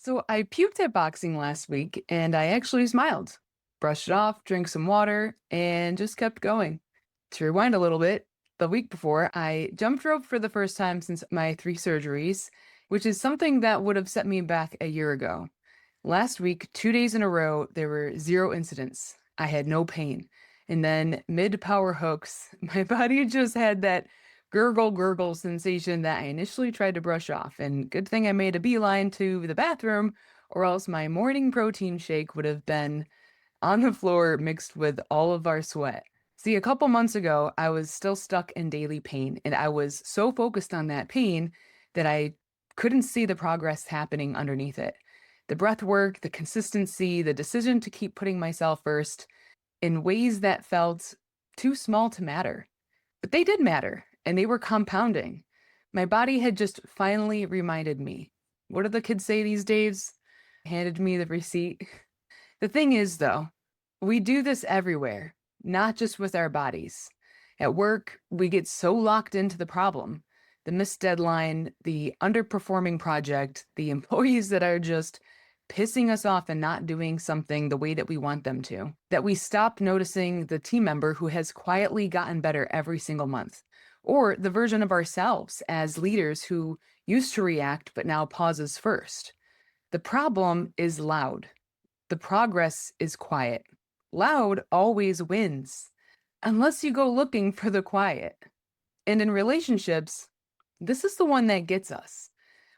So I puked at boxing last week and I actually smiled, brushed it off, drank some water, and just kept going. To rewind a little bit, the week before, I jumped rope for the first time since my three surgeries, which is something that would have set me back a year ago. Last week, 2 days in a row, there were zero incidents. I had no pain. And then mid power hooks, my body just had that gurgle sensation that I initially tried to brush off. And good thing I made a beeline to the bathroom, or else my morning protein shake would have been on the floor mixed with all of our sweat. See, a couple months ago, I was still stuck in daily pain, and I was so focused on that pain that I couldn't see the progress happening underneath it. The breath work, the consistency, the decision to keep putting myself first in ways that felt too small to matter. But they did matter, and they were compounding. My body had just finally reminded me. What do the kids say these days? Handed me the receipt. The thing is, though, we do this everywhere, not just with our bodies. At work, we get so locked into the problem, the missed deadline, the underperforming project, the employees that are just pissing us off and not doing something the way that we want them to, that we stop noticing the team member who has quietly gotten better every single month, or the version of ourselves as leaders who used to react but now pauses first. The problem is loud. The progress is quiet. Loud always wins, unless you go looking for the quiet. And in relationships, this is the one that gets us.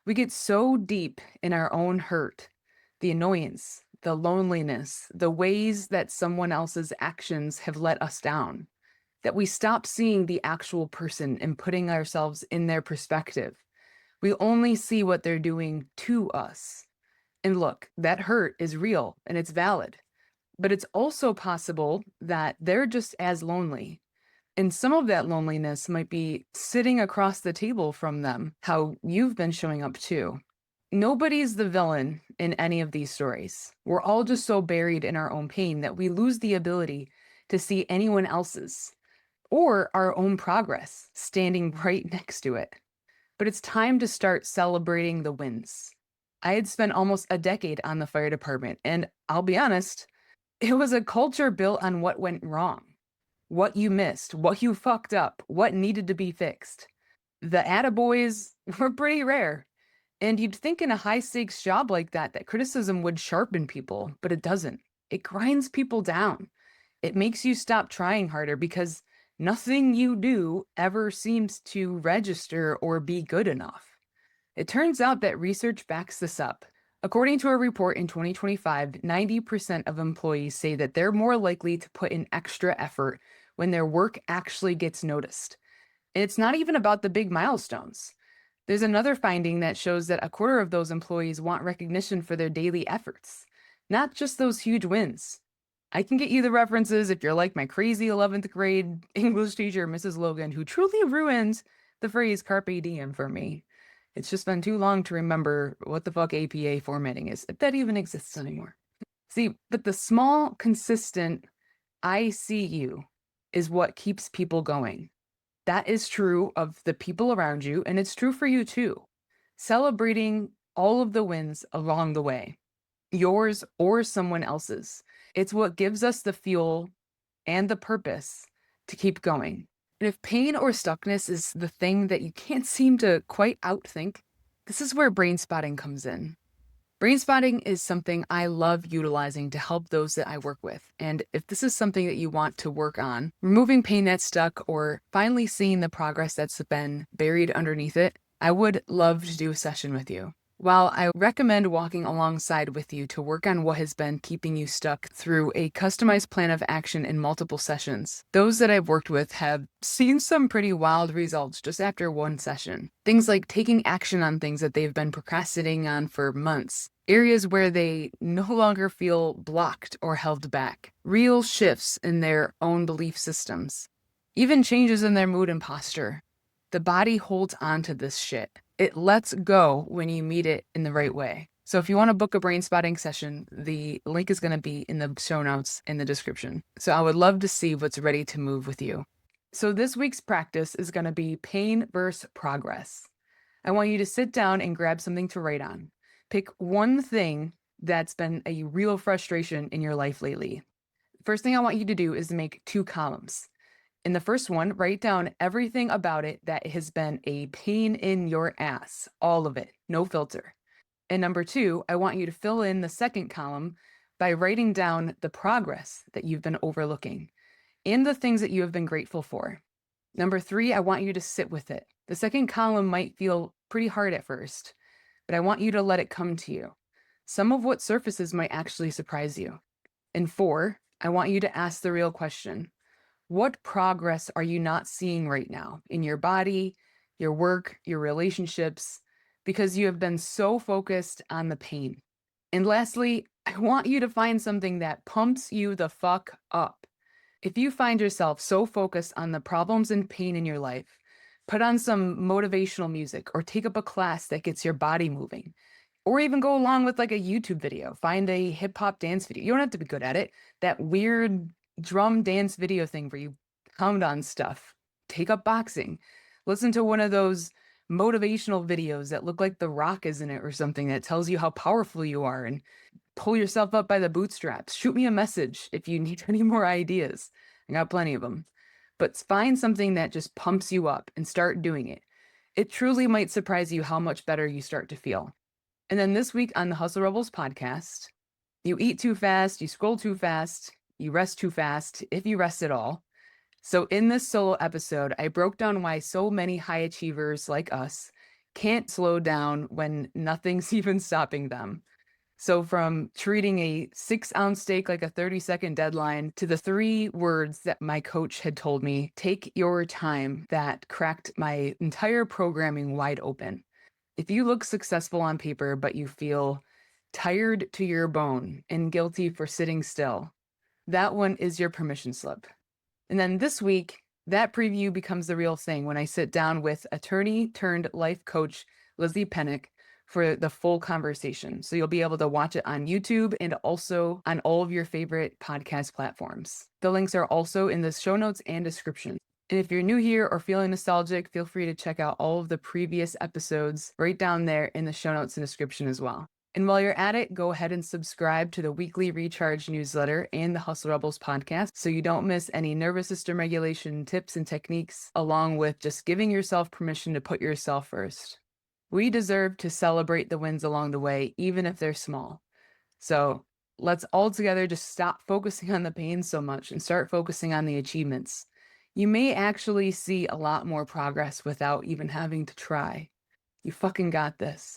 We get so deep in our own hurt, the annoyance, the loneliness, the ways that someone else's actions have let us down, that we stop seeing the actual person and putting ourselves in their perspective. We only see what they're doing to us. And look, that hurt is real and it's valid, but it's also possible that they're just as lonely. And some of that loneliness might be sitting across the table from them, how you've been showing up too. Nobody's the villain in any of these stories. We're all just so buried in our own pain that we lose the ability to see anyone else's or our own progress standing right next to it. But it's time to start celebrating the wins. I had spent almost a decade on the fire department, and I'll be honest, it was a culture built on what went wrong, what you missed, what you fucked up, what needed to be fixed. The attaboys were pretty rare. And you'd think in a high stakes job like that criticism would sharpen people, but it doesn't. It grinds people down. It makes you stop trying harder because nothing you do ever seems to register or be good enough. It turns out that research backs this up. According to a report in 2025, 90% of employees say that they're more likely to put in extra effort when their work actually gets noticed. And it's not even about the big milestones. There's another finding that shows that a quarter of those employees want recognition for their daily efforts, not just those huge wins. I can get you the references if you're like my crazy 11th grade English teacher, Mrs. Logan, who truly ruined the phrase carpe diem for me. It's just been too long to remember what the fuck APA formatting is, if that even exists anymore. See, but the small, consistent I see you is what keeps people going. That is true of the people around you, and it's true for you too. Celebrating all of the wins along the way, yours or someone else's. It's what gives us the fuel and the purpose to keep going. And if pain or stuckness is the thing that you can't seem to quite outthink, this is where brain spotting comes in. Brain spotting is something I love utilizing to help those that I work with. And if this is something that you want to work on, removing pain that's stuck or finally seeing the progress that's been buried underneath it, I would love to do a session with you. While I recommend walking alongside with you to work on what has been keeping you stuck through a customized plan of action in multiple sessions, those that I've worked with have seen some pretty wild results just after one session. Things like taking action on things that they've been procrastinating on for months, areas where they no longer feel blocked or held back, real shifts in their own belief systems, even changes in their mood and posture. The body holds on to this shit. It lets go when you meet it in the right way. So if you want to book a brain spotting session, the link is going to be in the show notes in the description. So I would love to see what's ready to move with you. So this week's practice is going to be pain versus progress. I want you to sit down and grab something to write on. Pick one thing that's been a real frustration in your life lately. First thing I want you to do is make two columns. In the first one, write down everything about it that has been a pain in your ass, all of it, no filter. And number two, I want you to fill in the second column by writing down the progress that you've been overlooking and the things that you have been grateful for. Number three, I want you to sit with it. The second column might feel pretty hard at first, but I want you to let it come to you. Some of what surfaces might actually surprise you. And four, I want you to ask the real question. What progress are you not seeing right now in your body, your work, your relationships, because you have been so focused on the pain? And lastly, I want you to find something that pumps you the fuck up. If you find yourself so focused on the problems and pain in your life, put on some motivational music or take up a class that gets your body moving. Or even go along with like a YouTube video. Find a hip hop dance video. You don't have to be good at it. That weird drum dance video thing where you pound on stuff. Take up boxing. Listen to one of those motivational videos that look like The Rock is in it or something that tells you how powerful you are and pull yourself up by the bootstraps. Shoot me a message if you need any more ideas. I got plenty of them. But find something that just pumps you up and start doing it. It truly might surprise you how much better you start to feel. And then this week on the Hustle Rebels podcast, you eat too fast, you scroll too fast, you rest too fast, if you rest at all. So in this solo episode, I broke down why so many high achievers like us can't slow down when nothing's even stopping them. So from treating a 6-ounce steak like a 30-second deadline to the 3 words that my coach had told me, take your time, that cracked my entire programming wide open. If you look successful on paper, but you feel tired to your bone and guilty for sitting still, that one is your permission slip. And then this week, that preview becomes the real thing when I sit down with attorney turned life coach Lizzie Pennick for the full conversation. So you'll be able to watch it on YouTube and also on all of your favorite podcast platforms. The links are also in the show notes and description. And if you're new here or feeling nostalgic, feel free to check out all of the previous episodes right down there in the show notes and description as well. And while you're at it, go ahead and subscribe to the weekly Recharge newsletter and the Hustle Rebels podcast so you don't miss any nervous system regulation tips and techniques, along with just giving yourself permission to put yourself first. We deserve to celebrate the wins along the way, even if they're small. So let's all together just stop focusing on the pain so much and start focusing on the achievements. You may actually see a lot more progress without even having to try. You fucking got this.